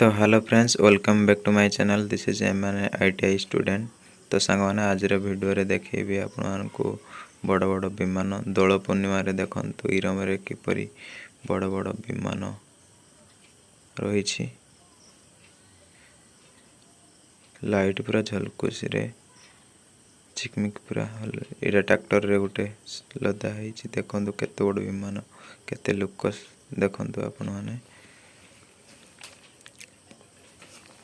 तो hello friends, welcome back to my channel. This is am an ITI student. तो song मैंने आज video देखी आपण को बड़ बड़ विमान दोल पूर्णिम देखु इरम किपरि बड़ बड़ विमान रही लाइट पूरा झलकुसी चिकमिक पूरा यहाँ ट्रैक्टर रे गोटे लदा है। देखु केते बड़ विमान केते लोक देखु आपण मैंने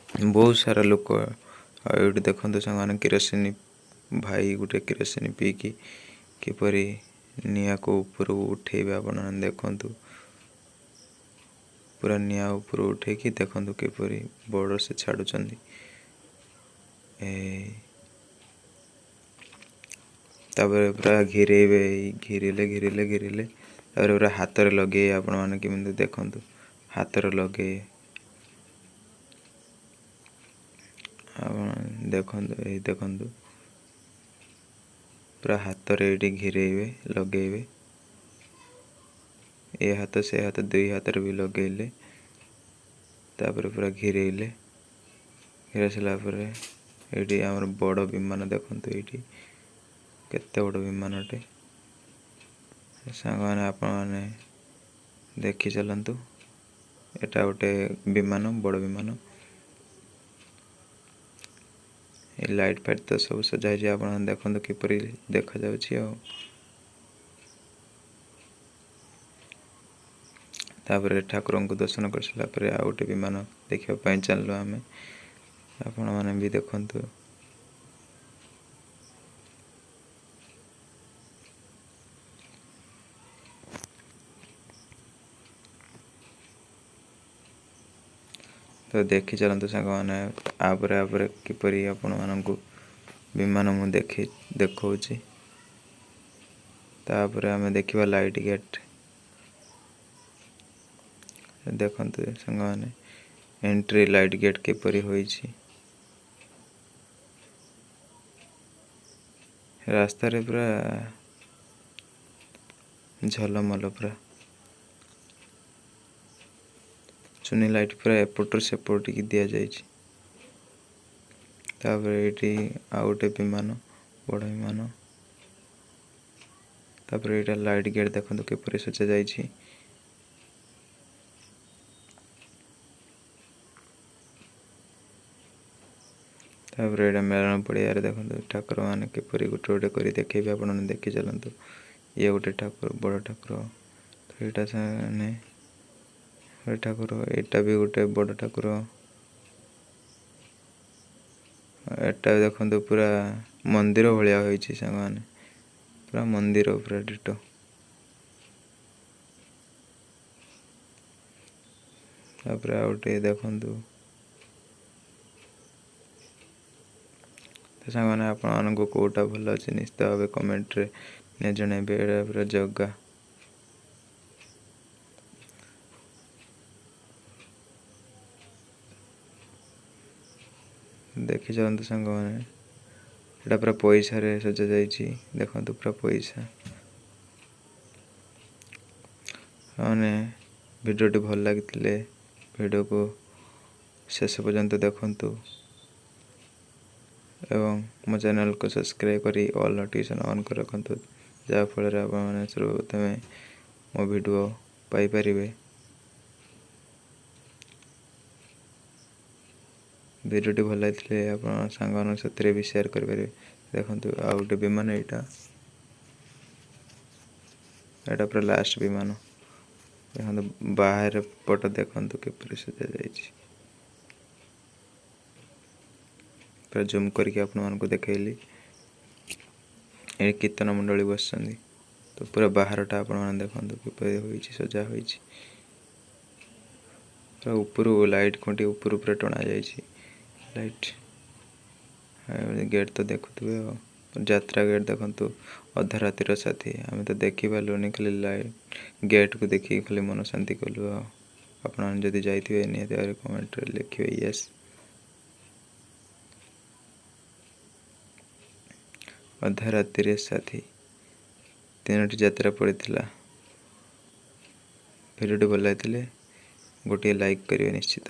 बहुत सारा लोक ये देखते से किरोसिनी भाई गोटे किरोसिनी पीकी किपरि निआ को ऊपर उठेबे आपण देखु पूरा निआ ऊपर उठे कि देखु किपरि बॉर्डर से छाड़ू पूरा घिरेबे घिरिले घिरिले घिरिले पूरा हाथ रे लगे आपण मैंने केमिति देखु हाथ रे लगे देखु पूरा हाथ रे घिरेबे लगेबे ये हाथ से हाथ दुई हाथ रे भी लगेले तापर पूरा घिरेले घिरे सारा ये आमर बड़ विमान देखु ये केते बड़ विमानटे सांग मैंने आपण मैंने देखी चलतु एटा गोटे विमान बड़ विमान लाइट फाइट तो सब सजाई आप देखो किपरि देखा तापर ठाकुर को दर्शन कर सारापर आ गोटे विमान देखापी चलू आम आपण मैंने भी देखु तो देखी चलतु सांग मैंने आपरे किपरि आपण मानक विमान मु देखौछि तापर आम देखा लाइट गेट देखते सांग मैंने एंट्री लाइट गेट किपरि होइछि रास्ता रे पूरा झलमल पूरा चुनी लाइट पूरा एपटर सेपट की दि जाइए आ गोटे विमान बड़ विमान तापर यहाँ लाइट गेट देखो किपरि सजा जाइए तापर यहाँ मेलन पड़िया देखो ठाकुर मैंने किपरि गोटे गोटे कर देखेबे आप देखी चलतु ये गोटे ठाकुर बड़ ठाकुर तो यहाँ ठाकुर एटा भी गोटे बड़ ठाकुर एटा देखो पूरा मंदिर भाया होइछि सांग माने पूरा मंदिर पूरा डिटो तापर आ गोटे देखु तो सांग माने आपण को कोटा भल अच्छे निश्चित भाव कमेंट रे जनइबे पूरा जगह देखी चलते सांग मैंने यहाँ पूरा पैसा रे सजा जाइए देखो पूरा पैसा मैंने भिडियोटी भल लगी भिडियो को शेष पर्यंत देखु एवं मो चैनल को सब्सक्राइब करी ऑल नोटिफिकेशन ऑन कर रखु जहाँफल आपने सर्वप्रथमे मो भिडियो पाइपर भिडियोटी भल लगे आप सांग से भी शेयर करेंगे देखो आ गोटे विमान यहाँ पूरा लास्ट विमान देखो बाहर पट देखु किपरि सजा जाइए पूरा जूम करके आपण को देखली ये कीर्तन मंडली बस तो पूरा बाहरटा आपण देखु किपरि होइछि सजा होइछि पूरा ऊपर लाइट खुंटी ऊपर पूरा टणा जाइछि लाइट गेट तो देखुए यात्रा गेट देखु अधा रातिर साथी आम तो देखी पार्लुनि खाली लाइट गेट को देखिए खाली मन शांति कलु आपड़ी जाइए निहत कमेंट लिखे यस अधा रातिर साथी 3टी यात्रा पड़ता भिडियोटी भल लगे गोटे लाइक करेंगे निश्चित।